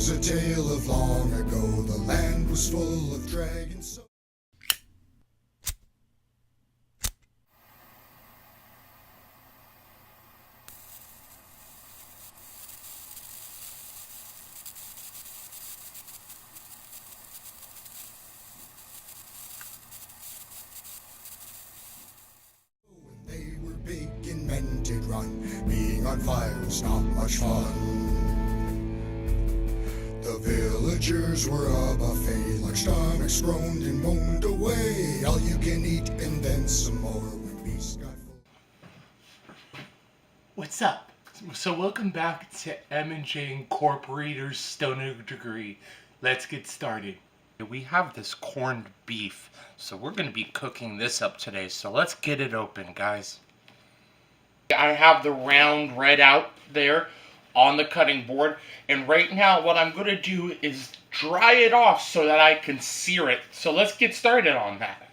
is a tale of long ago. The land was full of dragons. They were big and men did run. Being on fire was not much fun. The villagers were a buffet. Large stomachs groaned and moaned away. All you can eat and then some more when beasts got full. What's up? So welcome back to M&J Incorporated's Stoner Degree. Let's get started. We have this corned beef, so we're going to be cooking this up today. So let's get it open, guys. I have the round red out there on the cutting board, and right now what I'm going to do is dry it off so that I can sear it. So let's get started on that.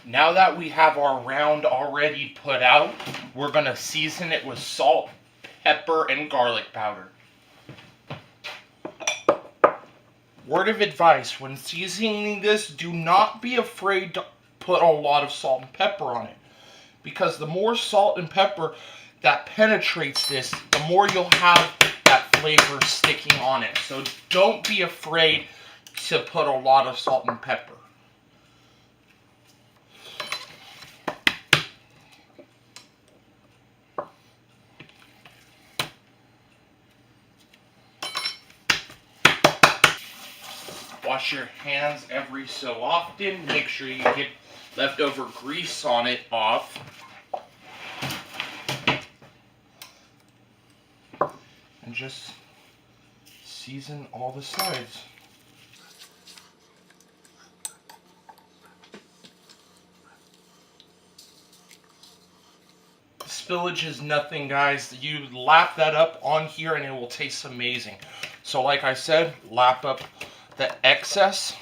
Now that we have our round already put out, we're going to season it with salt, pepper, and garlic powder. Word of advice, when seasoning this, do not be afraid to put a lot of salt and pepper on it. Because the more salt and pepper that penetrates this, the more you'll have that flavor sticking on it. So don't be afraid to put a lot of salt and pepper. Wash your hands every so often. Make sure you get leftover grease on it off. And just season all the sides. Spillage is nothing, guys. You lap that up on here and it will taste amazing. So like I said, lap up the excess.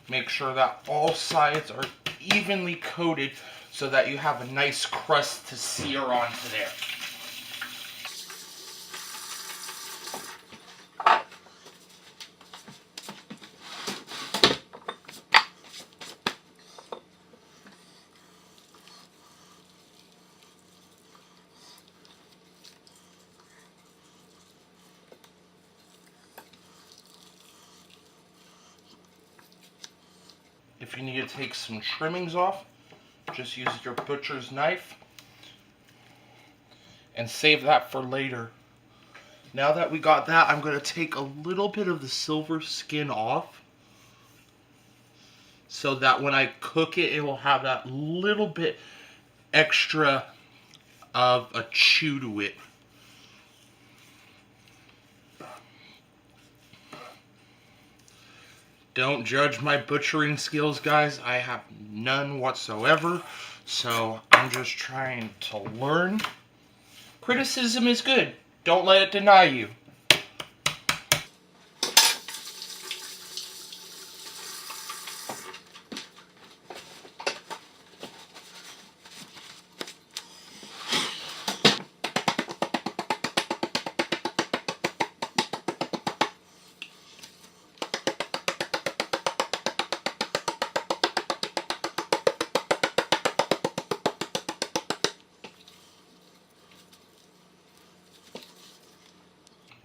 Make sure that all sides are evenly coated so that you have a nice crust to sear onto there. If you need to take some trimmings off, just use your butcher's knife and save that for later. Now that we got that, I'm going to take a little bit of the silver skin off so that when I cook it, it will have that little bit extra of a chew to it. Don't judge my butchering skills, guys. I have none whatsoever, so I'm just trying to learn. Criticism is good. Don't let it deny you.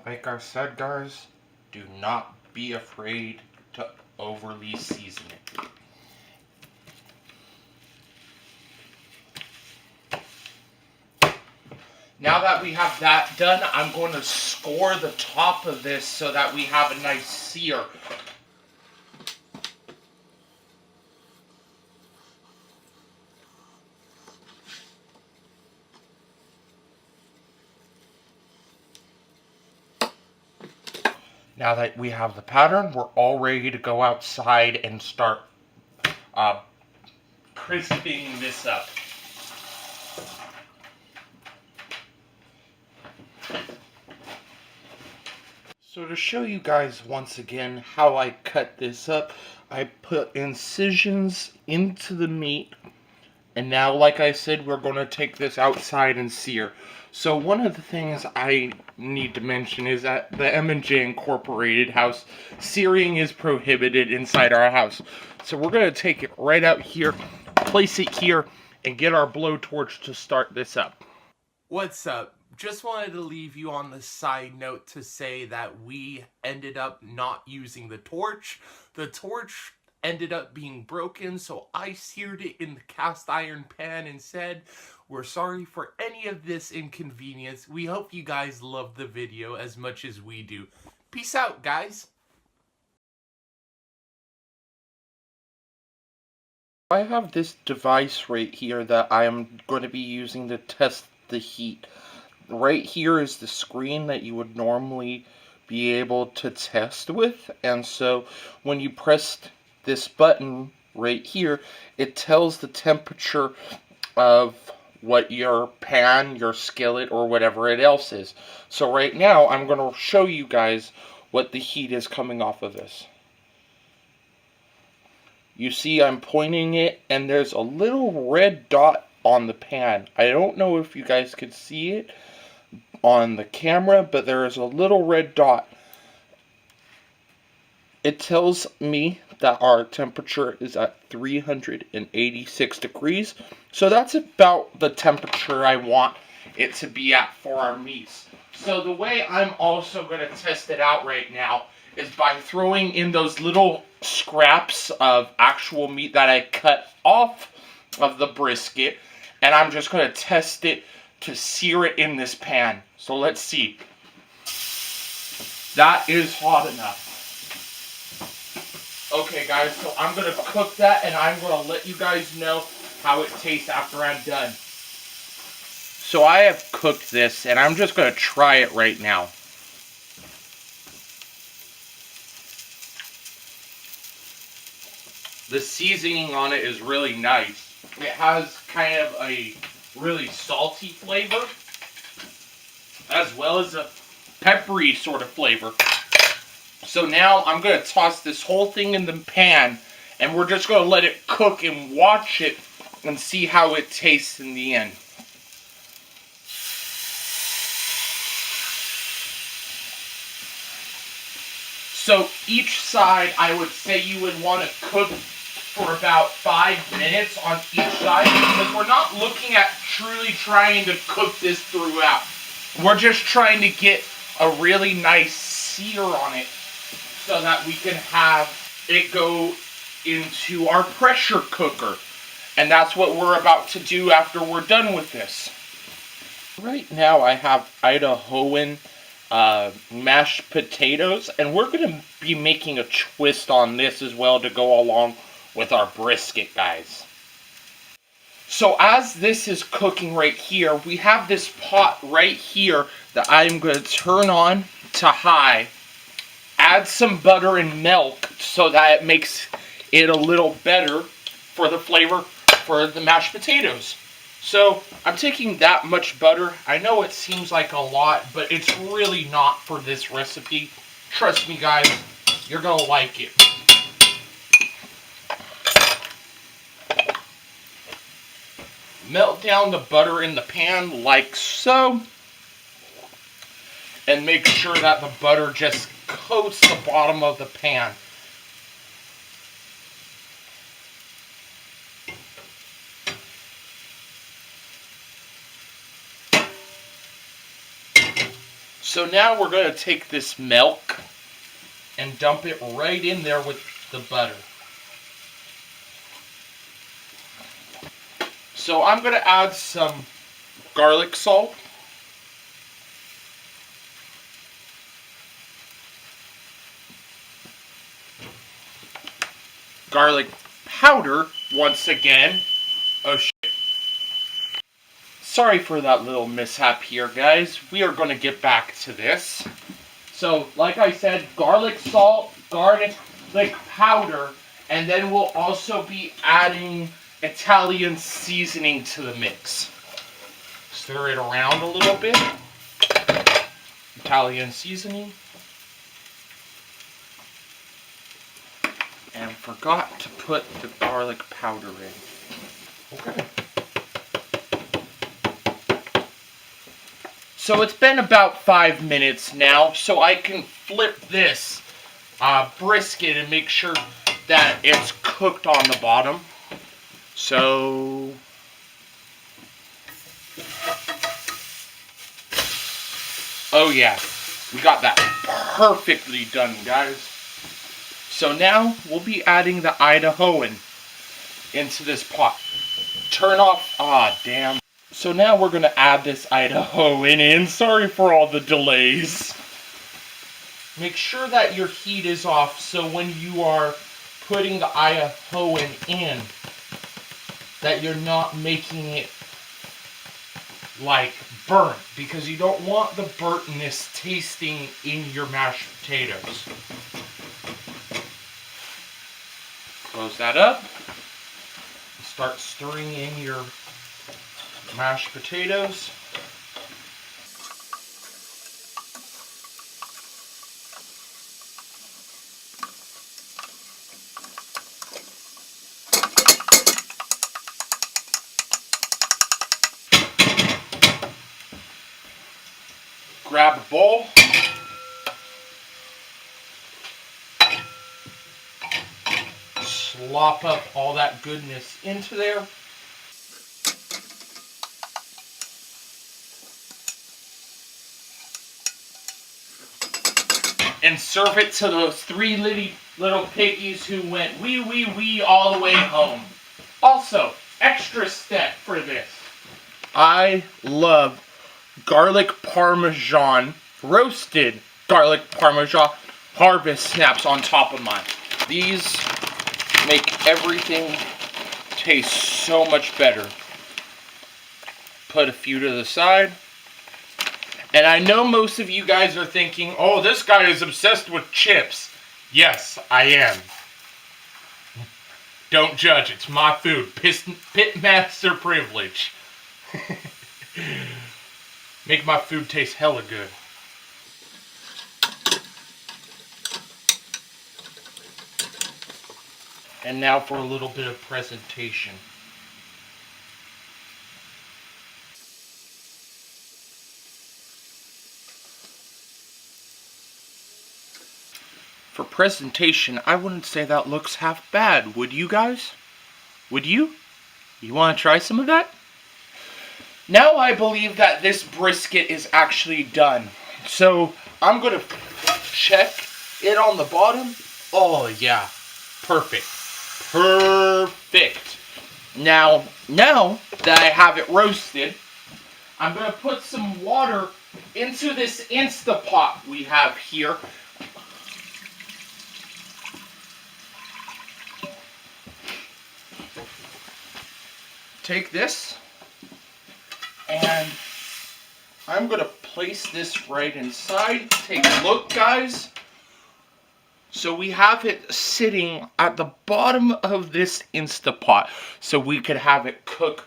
Like I said, guys, do not be afraid to overly season it. Now that we have that done, I'm going to score the top of this so that we have a nice sear. Now that we have the pattern, we're all ready to go outside and start crisping this up. So to show you guys once again how I cut this up, I put incisions into the meat. And now, like I said, we're going to take this outside and sear. So one of the things I need to mention is that the M&J Incorporated house, searing is prohibited inside our house. So we're going to take it right out here, place it here, and get our blowtorch to start this up. What's up? Just wanted to leave you on the side note to say that we ended up not using the torch. The torch ended up being broken, so I seared it in the cast iron pan instead. We're sorry for any of this inconvenience. We hope you guys love the video as much as we do. Peace out, guys. I have this device right here that I'm going to be using to test the heat. Right here is the screen that you would normally be able to test with, and so when you press this button right here, it tells the temperature of what your pan, your skillet, or whatever it else is. So right now, I'm going to show you guys what the heat is coming off of this. You see I'm pointing it, and there's a little red dot on the pan. I don't know if you guys could see it on the camera, but there is a little red dot. It tells me that our temperature is at 386 degrees. So that's about the temperature I want it to be at for our meats. So the way I'm also going to test it out right now is by throwing in those little scraps of actual meat that I cut off of the brisket, and I'm just going to test it to sear it in this pan. So let's see. That is hot enough. Okay guys, so I'm going to cook that, and I'm going to let you guys know how it tastes after I'm done. So I have cooked this, and I'm just going to try it right now. The seasoning on it is really nice. It has kind of a really salty flavor, as well as a peppery sort of flavor. So now I'm going to toss this whole thing in the pan, and we're just going to let it cook and watch it and see how it tastes in the end. So each side, I would say you would want to cook for about 5 minutes on each side, because we're not looking at truly trying to cook this throughout. We're just trying to get a really nice sear on it so that we can have it go into our pressure cooker. And that's what we're about to do after we're done with this. Right now I have Idahoan mashed potatoes, and we're going to be making a twist on this as well to go along with our brisket, guys. So as this is cooking right here, we have this pot right here that I'm going to turn on to high, add some butter and milk so that it makes it a little better for the flavor for the mashed potatoes. So I'm taking that much butter. I know it seems like a lot, but it's really not for this recipe. Trust me guys, you're going to like it. Melt down the butter in the pan like so, and make sure that the butter just coats the bottom of the pan. So now we're going to take this milk and dump it right in there with the butter. So I'm going to add some garlic salt. Garlic powder once again. Oh shit. Sorry for that little mishap here, guys. We are going to get back to this. So, like I said, garlic salt, garlic powder, and then we'll also be adding Italian seasoning to the mix. Stir it around a little bit. Italian seasoning. And forgot to put the garlic powder in. Okay. So it's been about 5 minutes now, so I can flip this brisket and make sure that it's cooked on the bottom. So oh yeah, we got that perfectly done, guys. So now we'll be adding the Idahoan into this pot. Turn off, damn. So now we're gonna add this Idahoan in. Sorry for all the delays. Make sure that your heat is off so when you are putting the Idahoan in, that you're not making it like burnt, because you don't want the burntness tasting in your mashed potatoes. Close that up. Start stirring in your mashed potatoes. Grab a bowl. Slop up all that goodness into there. And serve it to those 3 little piggies who went wee wee wee all the way home. Also, extra step for this. I love garlic parmesan, roasted garlic parmesan harvest snaps on top of mine. These make everything taste so much better. Put a few to the side. And I know most of you guys are thinking, oh, this guy is obsessed with chips. Yes, I am. Don't judge, it's my food. Pitmaster privilege. Make my food taste hella good. And now for a little bit of presentation. For presentation, I wouldn't say that looks half bad, would you guys? Would you? You want to try some of that? Now I believe that this brisket is actually done. So I'm going to check it on the bottom. Oh yeah, perfect. Perfect. Now that I have it roasted, I'm going to put some water into this Instapot we have here. Take this, and I'm going to place this right inside. Take a look, guys. So we have it sitting at the bottom of this Instapot so we could have it cook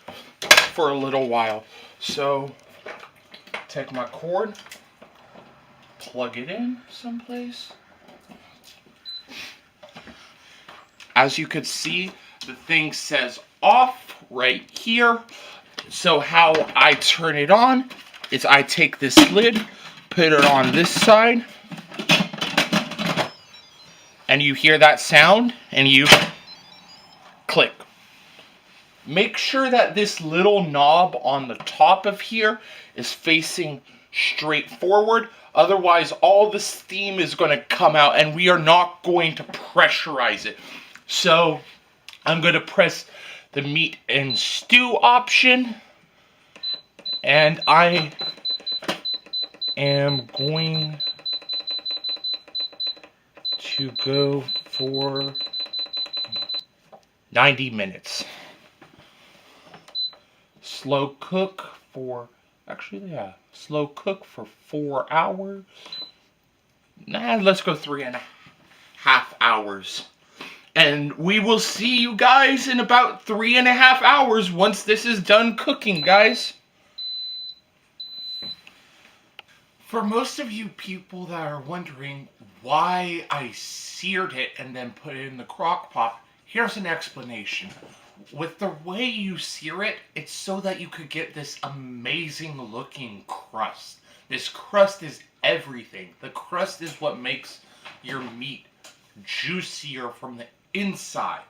for a little while. So take my cord, plug it in someplace. As you could see, the thing says off right here. So how I turn it on is I take this lid, put it on this side, and you hear that sound, and you click. Make sure that this little knob on the top of here is facing straight forward. Otherwise, all the steam is going to come out, and we are not going to pressurize it. So I'm going to press the meat and stew option, and I am going to go for 90 minutes. Slow cook for, slow cook for 4 hours. Let's go 3.5 hours. And we will see you guys in about 3.5 hours once this is done cooking, guys. For most of you people that are wondering why I seared it and then put it in the crock pot, here's an explanation. With the way you sear it, it's so that you could get this amazing looking crust. This crust is everything. The crust is what makes your meat juicier from the inside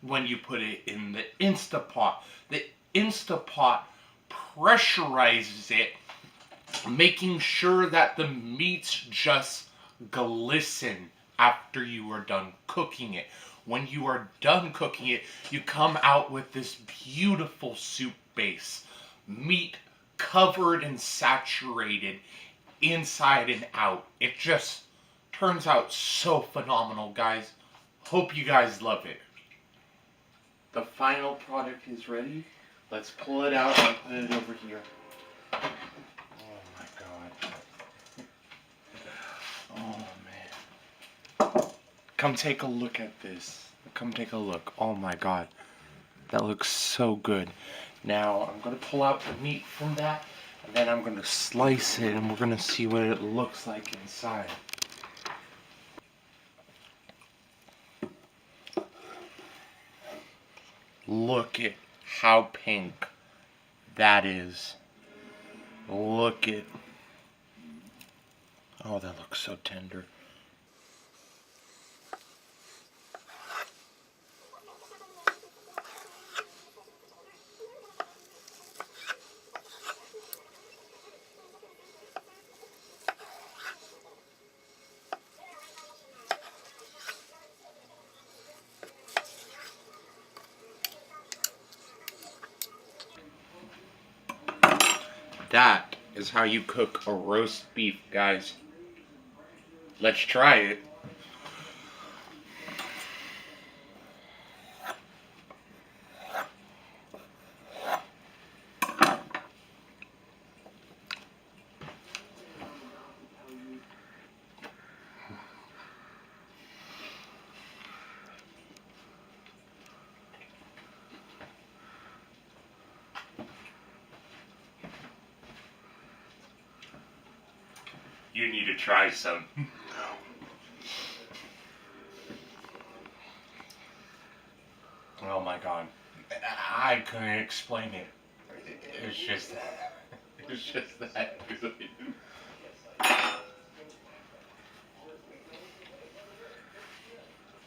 when you put it in the Instapot. The Instapot pressurizes it, making sure that the meats just glisten after you are done cooking it. When you are done cooking it, you come out with this beautiful soup base. Meat covered and saturated inside and out. It just turns out so phenomenal, guys. Hope you guys love it. The final product is ready. Let's pull it out and put it over here. Oh my god. Oh man. Come take a look at this. Come take a look. Oh my god. That looks so good. Now I'm going to pull out the meat from that, and then I'm going to slice it, and we're going to see what it looks like inside. Look at how pink that is. Look at... Oh, that looks so tender. That is how you cook a roast beef, guys. Let's try it. You need to try some. Oh my god. I couldn't explain it. It's just that good.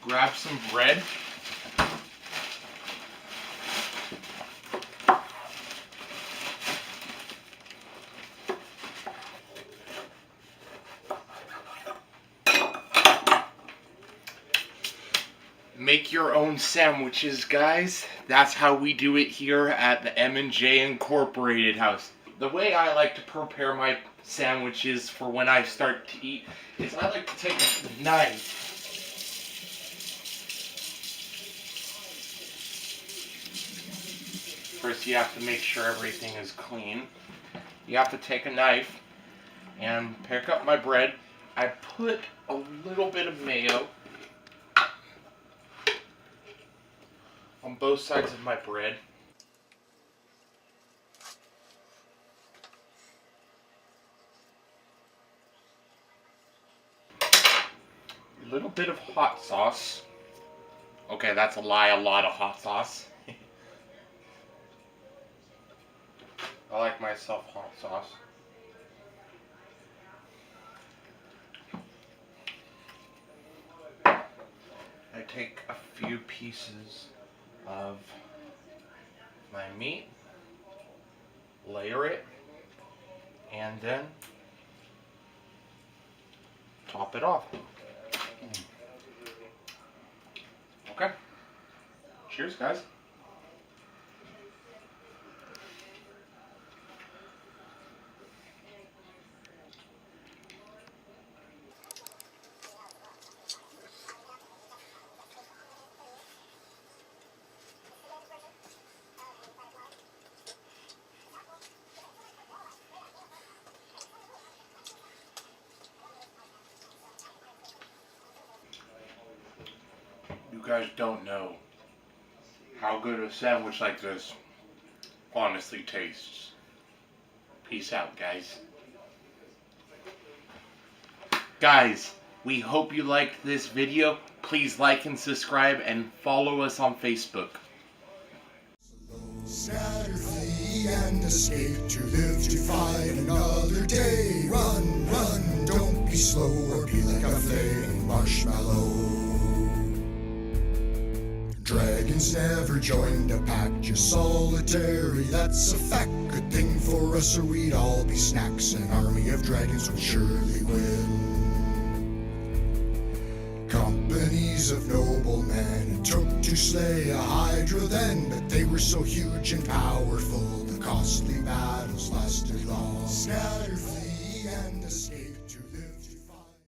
Grab some bread. Make your own sandwiches, guys. That's how we do it here at the M&J Incorporated house. The way I like to prepare my sandwiches for when I start to eat is I like to take a knife. First, you have to make sure everything is clean. You have to take a knife and pick up my bread. I put a little bit of mayo on both sides of my bread. A little bit of hot sauce. Okay, that's a lie, a lot of hot sauce. I like myself hot sauce. I take a few pieces of my meat, layer it, and then top it off. Okay. Cheers, guys. You guys don't know how good a sandwich like this honestly tastes. Peace out, guys. Guys, we hope you liked this video. Please like and subscribe and follow us on Facebook. Scatter, flee, and escape to live to fight another day. Run, run, don't be slow or be like a flaming marshmallow. Dragons never joined a pack, just solitary, that's a fact. Good thing for us or we'd all be snacks. An army of dragons would surely win. Companies of noblemen it took to slay a hydra then, but they were so huge and powerful, the costly battles lasted long. Scatter,